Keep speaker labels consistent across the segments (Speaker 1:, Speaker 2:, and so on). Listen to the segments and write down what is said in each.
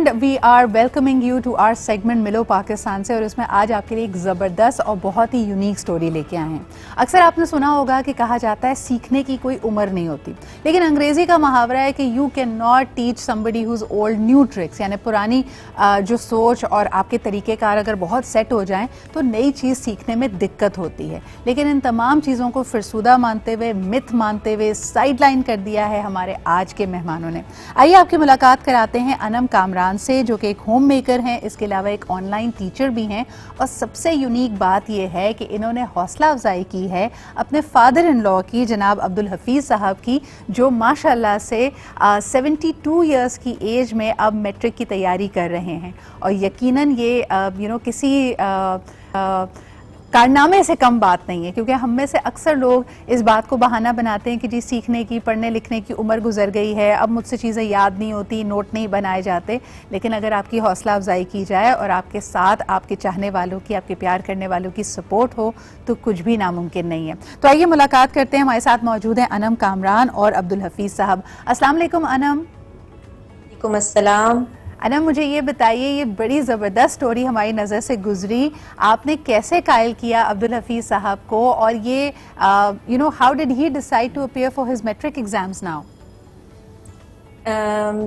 Speaker 1: And we are welcoming you to our segment ملو پاکستان سے، اور اس میں آج آپ کے لیے ایک زبردست اور بہت ہی یونیک سٹوری لے کے آئے ہیں۔ اکثر آپ نے سنا ہوگا کہ کہا جاتا ہے سیکھنے کی کوئی عمر نہیں ہوتی، لیکن انگریزی کا محاورہ ہے کہ you can not teach somebody whose old new tricks, یعنی پرانی جو سوچ اور آپ کے طریقہ کار اگر بہت سیٹ ہو جائیں تو نئی چیز سیکھنے میں دقت ہوتی ہے۔ لیکن ان تمام چیزوں کو فرسودہ مانتے ہوئے، متھ مانتے ہوئے سائڈ لائن کر دیا ہے ہمارے آج کے مہمانوں نے۔ آئیے آپ کی ملاقات کراتے ہیں انم کامران سے، جو کہ ایک ہوم میکر ہیں، اس کے علاوہ ایک آن لائن ٹیچر بھی ہیں، اور سب سے یونیک بات یہ ہے کہ انہوں نے حوصلہ افزائی کی ہے اپنے فادر ان لا کی، جناب عبدالحفیظ صاحب کی، جو ماشاء اللہ سے 72 ایئرس کی ایج میں اب میٹرک کی تیاری کر رہے ہیں، اور یقیناً یہ کسی کارنامے سے کم بات نہیں ہے، کیونکہ ہم میں سے اکثر لوگ اس بات کو بہانہ بناتے ہیں کہ جی سیکھنے کی، پڑھنے لکھنے کی عمر گزر گئی ہے، اب مجھ سے چیزیں یاد نہیں ہوتی، نوٹ نہیں بنائے جاتے۔ لیکن اگر آپ کی حوصلہ افزائی کی جائے اور آپ کے ساتھ آپ کے چاہنے والوں کی، آپ کے پیار کرنے والوں کی سپورٹ ہو تو کچھ بھی ناممکن نہیں ہے۔ تو آئیے ملاقات کرتے ہیں، ہمارے ساتھ موجود ہیں انم کامران اور عبدالحفیظ صاحب۔ السلام علیکم انم۔
Speaker 2: وعلیکم السلام۔
Speaker 1: انم، مجھے یہ بتائیے، یہ بڑی زبردست سٹوری ہماری نظر سے گزری، آپ نے کیسے قائل کیا عبدالحفیظ صاحب کو، اور یہ how did he decide to appear for his matric exams now?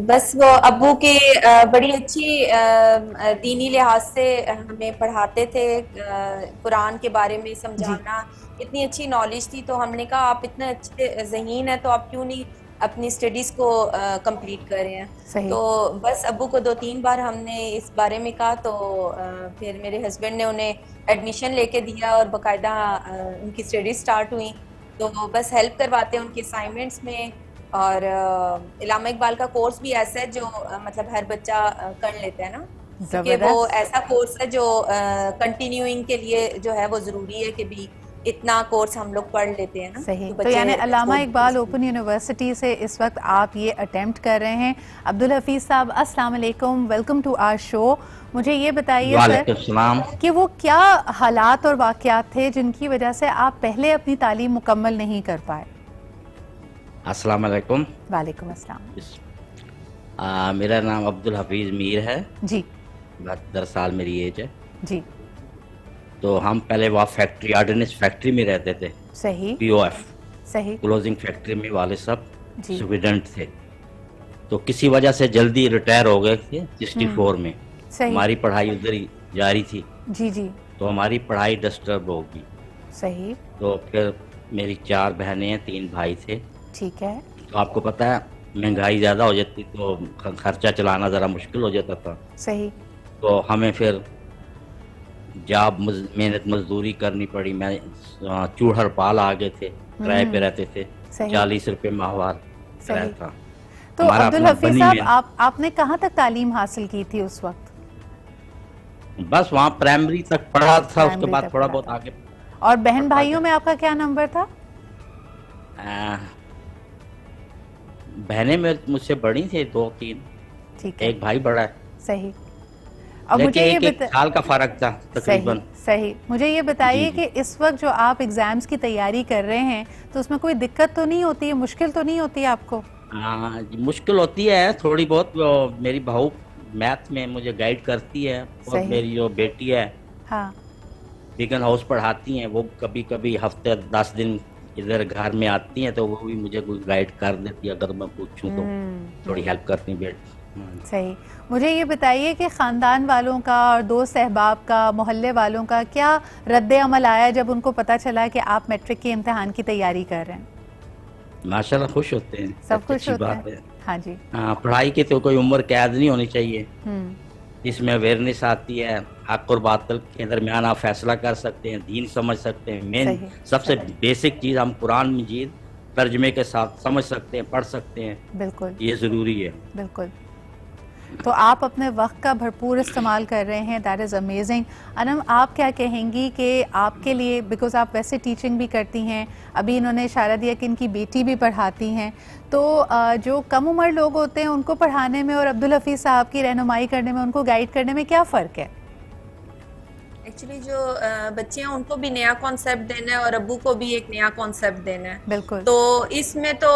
Speaker 2: بس وہ ابو کے بڑی اچھی دینی لحاظ سے ہمیں پڑھاتے تھے، قرآن کے بارے میں سمجھانا، اتنی اچھی نالج تھی، تو ہم نے کہا آپ اتنے اچھے ذہین ہیں تو آپ کیوں نہیں اپنی اسٹڈیز کو کمپلیٹ کر رہے ہیں۔
Speaker 1: صحیح۔
Speaker 2: تو بس ابو کو 2-3 بار ہم نے اس بارے میں کہا، تو پھر میرے ہسبینڈ نے انہیں ایڈمیشن لے کے دیا اور باقاعدہ ان کی اسٹڈیز سٹارٹ ہوئیں، تو بس ہیلپ کرواتے ہیں ان کے اسائنمنٹس میں۔ اور علامہ اقبال کا کورس بھی ایسا ہے جو مطلب ہر بچہ کر لیتا ہے نا، کیونکہ وہ ایسا کورس ہے جو کنٹینیوئنگ کے لیے جو ہے وہ ضروری ہے کہ بھی اتنا کورس ہم لوگ پڑھ لیتے ہیں نا۔
Speaker 1: صحیح، تو یعنی علامہ اقبال اوپن یونیورسٹی سے اس وقت آپ یہ اٹیمپٹ کر رہے ہیں۔ عبدالحفیظ صاحب السلام علیکم، ویلکم ٹو آر شو۔ مجھے یہ بتائیے سر کہ وہ کیا حالات اور واقعات تھے جن کی وجہ سے آپ پہلے اپنی تعلیم مکمل نہیں کر پائے؟
Speaker 3: السلام علیکم۔
Speaker 1: وعلیکم السلام۔
Speaker 3: میرا نام عبدالحفیظ میر ہے
Speaker 1: جی۔
Speaker 3: 72 سال میری ایج ہے
Speaker 1: جی۔
Speaker 3: تو ہم پہلے وہاں فیکٹری، آرڈیننس فیکٹری میں رہتے تھے۔
Speaker 1: صحیح۔
Speaker 3: POF
Speaker 1: صحیح۔
Speaker 3: کلوزنگ فیکٹری میں والد صاحب
Speaker 1: جی۔
Speaker 3: سپرنٹینڈنٹ تھے، تو کسی وجہ سے جلدی ریٹائر ہو گئے تھے 64 میں۔
Speaker 1: صحیح۔
Speaker 3: ہماری پڑھائی ادھر ہی جاری تھی،
Speaker 1: جی جی۔
Speaker 3: تو ہماری پڑھائی ڈسٹرب ہوگی۔
Speaker 1: صحیح۔
Speaker 3: تو پھر میری 4 بہنیں ہیں، 3 بھائی تھے۔
Speaker 1: ٹھیک ہے۔
Speaker 3: تو آپ کو پتہ ہے مہنگائی زیادہ ہو جاتی تو خرچہ چلانا ذرا مشکل ہو جاتا تھا۔
Speaker 1: صحیح۔
Speaker 3: تو ہمیں پھر جاب محنت مزدوری کرنی پڑی۔ میں چوڑہر پال آگے تھے، کرائے پہ رہتے تھے، 40 روپے ماہوار کرایہ تھا۔
Speaker 1: تو عبدالحفیظ صاحب آپ نے کہاں تک تعلیم حاصل کی تھی اس وقت؟
Speaker 3: بس وہاں پرائمری تک پڑھا تھا، اس کے بعد تھوڑا بہت آگے۔
Speaker 1: اور بہن بھائیوں میں آپ کا کیا نمبر تھا؟
Speaker 3: بہنیں مجھ سے بڑی تھیں 2-3، ایک بھائی بڑا ہے۔
Speaker 1: صحیح۔ اور مجھے یہ
Speaker 3: ایک سال کا فرق تھا تقریباً۔
Speaker 1: صحیح۔ مجھے یہ بتائیے کہ اس وقت جو آپ ایگزامز کی تیاری کر رہے ہیں تو اس میں کوئی دقت تو نہیں ہوتی ہے، مشکل تو نہیں ہوتی ہے آپ کو؟
Speaker 3: مشکل ہوتی ہے تھوڑی بہت۔ میری بہو میتھ میں مجھے گائیڈ کرتی ہے، اور میری جو بیٹی ہے بیگن ہاؤس پڑھاتی ہیں، وہ کبھی کبھی ہفتے 10 دن ادھر گھر میں آتی ہیں، تو وہ بھی مجھے گائیڈ کر دیتی ہے، اگر میں پوچھوں تو تھوڑی ہیلپ کرتی ہیں بیٹی۔
Speaker 1: صحیح۔ مجھے یہ بتائیے کہ خاندان والوں کا اور دوست احباب کا، محلے والوں کا کیا رد عمل آیا جب ان کو پتہ چلا کہ آپ میٹرک کے امتحان کی تیاری کر رہے ہیں؟
Speaker 3: ماشاءاللہ خوش ہوتے ہیں،
Speaker 1: سب خوش ہوتے ہیں۔ ہاں جی۔
Speaker 3: پڑھائی کی تو کوئی عمر قید نہیں ہونی چاہیے، اس میں اویئرنیس آتی ہے، حق اور باطل کے درمیان آپ فیصلہ کر سکتے ہیں، دین سمجھ سکتے ہیں۔ مین سب سے بیسک چیز ہم قرآن مجید ترجمے کے ساتھ سمجھ سکتے ہیں، پڑھ سکتے ہیں۔
Speaker 1: بالکل،
Speaker 3: یہ ضروری ہے۔
Speaker 1: بالکل۔ تو آپ اپنے وقت کا بھرپور استعمال کر رہے ہیں، دیٹ از امیزنگ۔ انم، آپ کیا کہیں گی کہ آپ کے لیے، بیکاز آپ ویسے ٹیچنگ بھی کرتی ہیں، ابھی انہوں نے اشارہ دیا کہ ان کی بیٹی بھی پڑھاتی ہیں، تو جو کم عمر لوگ ہوتے ہیں ان کو پڑھانے میں اور عبدالحفیظ صاحب کی رہنمائی کرنے میں، ان کو گائیڈ کرنے میں کیا فرق ہے؟
Speaker 2: ایکچولی جو بچے ہیں ان کو بھی نیا کانسیپٹ دینا ہے اور ابو کو بھی ایک نیا کانسیپٹ دینا ہے.
Speaker 1: بالکل.
Speaker 2: تو اس میں تو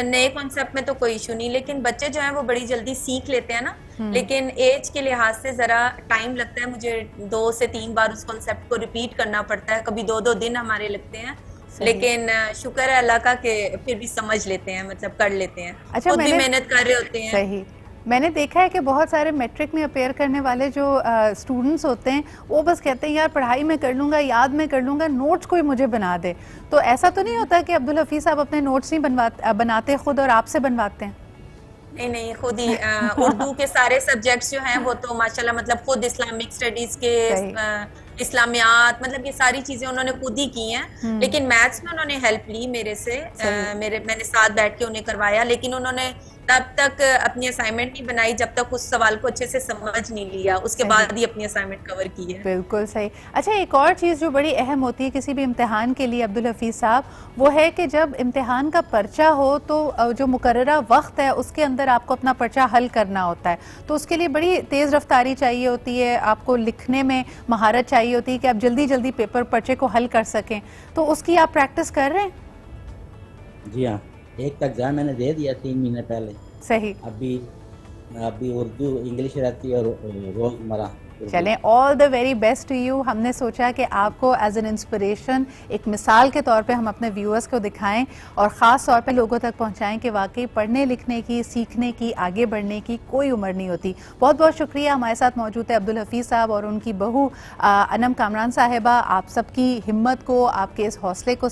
Speaker 2: نئے کانسیپٹ میں تو کوئی ایشو نہیں, لیکن بچے جو ہیں وہ بڑی جلدی سیکھ لیتے ہیں نا, لیکن ایج کے لحاظ سے ذرا ٹائم لگتا ہے. مجھے 2 سے 3 بار اس کانسیپٹ کو ریپیٹ کرنا پڑتا ہے, کبھی 2 دن ہمارے لگتے ہیں, لیکن شکر ہے اللہ کا کہ پھر بھی سمجھ لیتے ہیں, مطلب کر لیتے ہیں. خود بھی محنت کر رہے ہوتے ہیں.
Speaker 1: صحیح. میں نے دیکھا ہے کہ بہت سارے میٹرک میں اپیئر کرنے والے جو اسٹوڈنٹس ہوتے ہیں وہ بس کہتے ہیں یار پڑھائی میں کر لوں گا, یاد میں کر لوں گا, نوٹس کوئی مجھے بنا دے. تو ایسا تو نہیں ہوتا کہ عبدالحفیظ صاحب اپنے نوٹس نہیں بناتے خود اور آپ سے بنواتے ہیں؟
Speaker 2: نہیں, خود ہی. اردو کے سارے سبجیکٹس جو ہیں وہ تو ماشاءاللہ مطلب خود اسلامک اسٹڈیز کے اسلامیات, مطلب یہ ساری چیزیں انہوں نے خود ہی کی ہیں. لیکن میتھس میں انہوں نے ہیلپ لی میرے سے, میں نے ساتھ بیٹھ کے انہیں کروایا, لیکن انہوں نے تب تک اپنی اسائنمنٹ نہیں بنائی جب تک اس سوال کو اچھے سے سمجھ نہیں لیا, اس کے بعد ہی اپنی اسائنمنٹ کور کی ہے.
Speaker 1: بالکل صحیح. اچھا, ایک اور چیز جو بڑی اہم ہوتی ہے کسی بھی امتحان کے لیے عبدالحفیظ صاحب, وہ ہے کہ جب امتحان کا پرچہ ہو تو جو مقررہ وقت ہے اس کے اندر آپ کو اپنا پرچہ حل کرنا ہوتا ہے, تو اس کے لیے بڑی تیز رفتاری چاہیے ہوتی ہے, آپ کو لکھنے میں مہارت چاہیے ہوتی ہے کہ آپ جلدی جلدی پرچے کو حل کر سکیں. تو اس کی آپ پریکٹس کر رہے ہیں؟
Speaker 3: جی ہاں, ایک ایگزام میں نے دے دیا 3 مہینے پہلے.
Speaker 1: صحیح.
Speaker 3: ابھی اردو انگلش رہتی ہے اور روزمرہ.
Speaker 1: چلیں, all the very best to you. ہم نے سوچا کہ آپ کو ایز این انسپریشن, ایک مثال کے طور پہ ہم اپنے ویورز کو دکھائیں اور خاص طور پہ لوگوں تک پہنچائیں کہ واقعی پڑھنے لکھنے کی, سیکھنے کی, آگے بڑھنے کی کوئی عمر نہیں ہوتی. بہت بہت شکریہ. ہمارے ساتھ موجود ہے عبدالحفیظ صاحب اور ان کی بہو انم کامران صاحبہ. آپ سب کی ہمت کو, آپ کے اس حوصلے کو